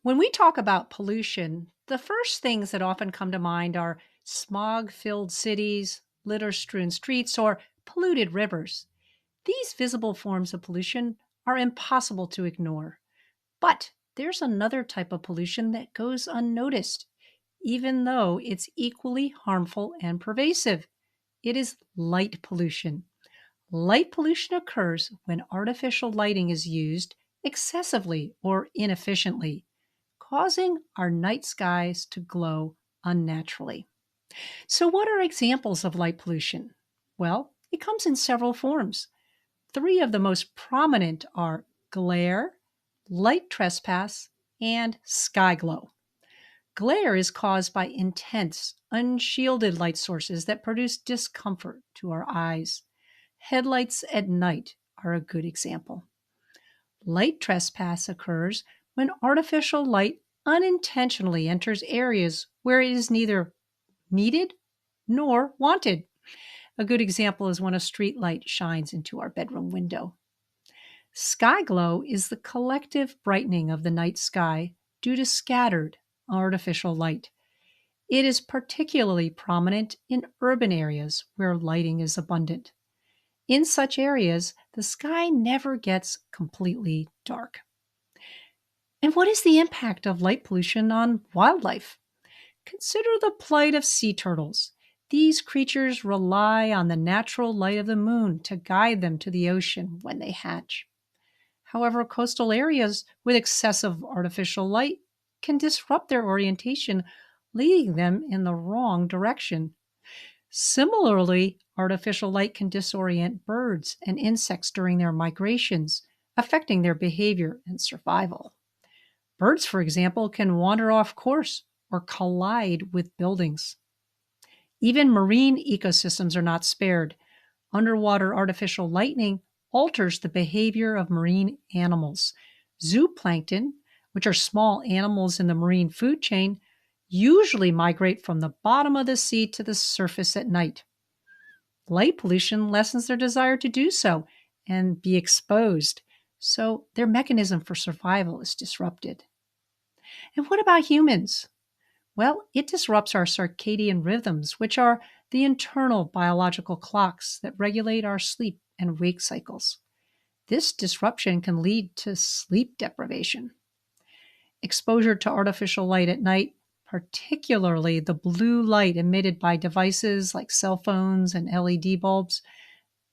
When we talk about pollution, the first things that often come to mind are smog filled cities, litter strewn streets, or polluted rivers. These visible forms of pollution are impossible to ignore. But there's another type of pollution that goes unnoticed, even though it's equally harmful and pervasive. It is light pollution. Light pollution occurs when artificial lighting is used excessively or inefficiently, causing our night skies to glow unnaturally. So, what are examples of light pollution? Well, it comes in several forms. Three of the most prominent are glare, light trespass, and sky glow. Glare is caused by intense, unshielded light sources that produce discomfort to our eyes. Headlights at night are a good example. Light trespass occurs when artificial light unintentionally enters areas where it is neither needed nor wanted. A good example is when a street light shines into our bedroom window. Sky glow is the collective brightening of the night sky due to scattered artificial light. It is particularly prominent in urban areas where lighting is abundant. In such areas, the sky never gets completely dark. And what is the impact of light pollution on wildlife? Consider the plight of sea turtles. These creatures rely on the natural light of the moon to guide them to the ocean when they hatch. However, coastal areas with excessive artificial light can disrupt their orientation, leading them in the wrong direction. Similarly, artificial light can disorient birds and insects during their migrations, affecting their behavior and survival. Birds, for example, can wander off course or collide with buildings. Even marine ecosystems are not spared. Underwater artificial lighting alters the behavior of marine animals. Zooplankton, which are small animals in the marine food chain, usually migrate from the bottom of the sea to the surface at night. Light pollution lessens their desire to do so and be exposed, so their mechanism for survival is disrupted. And what about humans? Well, it disrupts our circadian rhythms, which are the internal biological clocks that regulate our sleep and wake cycles. This disruption can lead to sleep deprivation. Exposure to artificial light at night, particularly the blue light emitted by devices like cell phones and LED bulbs,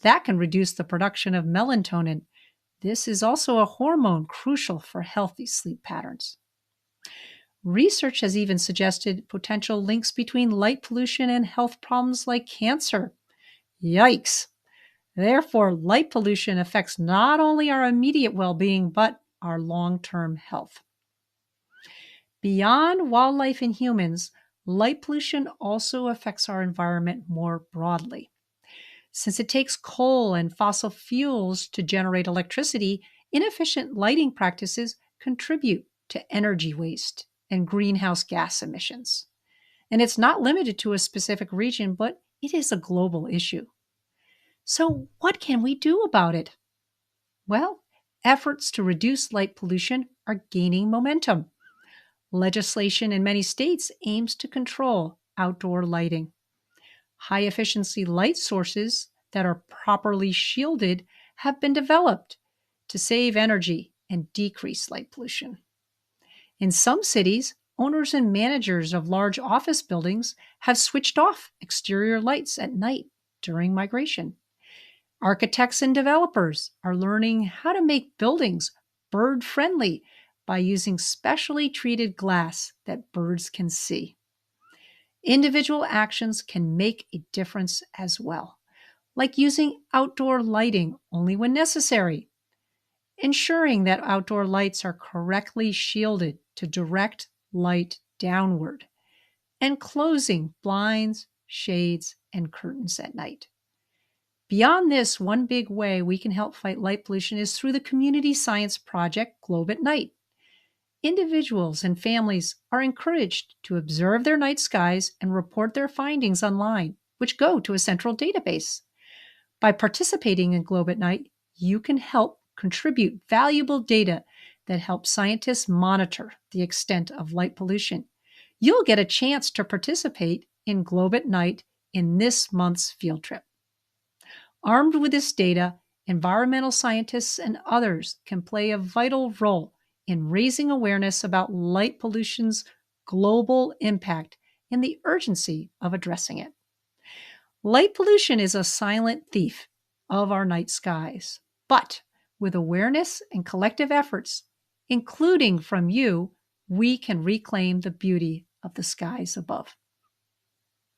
that can reduce the production of melatonin. This is also a hormone crucial for healthy sleep patterns. Research has even suggested potential links between light pollution and health problems like cancer. Yikes! Therefore, light pollution affects not only our immediate well being, but our long term health. Beyond wildlife and humans, light pollution also affects our environment more broadly. Since it takes coal and fossil fuels to generate electricity, inefficient lighting practices contribute to energy waste and greenhouse gas emissions. And it's not limited to a specific region, but it is a global issue. So, what can we do about it? Well, efforts to reduce light pollution are gaining momentum. Legislation in many states aims to control outdoor lighting. High efficiency light sources that are properly shielded have been developed to save energy and decrease light pollution. In some cities, owners and managers of large office buildings have switched off exterior lights at night during migration. Architects and developers are learning how to make buildings bird friendly by using specially treated glass that birds can see. Individual actions can make a difference as well, like using outdoor lighting only when necessary, ensuring that outdoor lights are correctly shielded to direct light downward, and closing blinds, shades, and curtains at night. Beyond this, one big way we can help fight light pollution is through the community science project Globe at Night. Individuals and families are encouraged to observe their night skies and report their findings online, which go to a central database. By participating in Globe at Night, you can help contribute valuable data that helps scientists monitor the extent of light pollution. You'll get a chance to participate in Globe at Night in this month's field trip. Armed with this data, environmental scientists and others can play a vital role in raising awareness about light pollution's global impact and the urgency of addressing it. Light pollution is a silent thief of our night skies, but with awareness and collective efforts, including from you, we can reclaim the beauty of the skies above.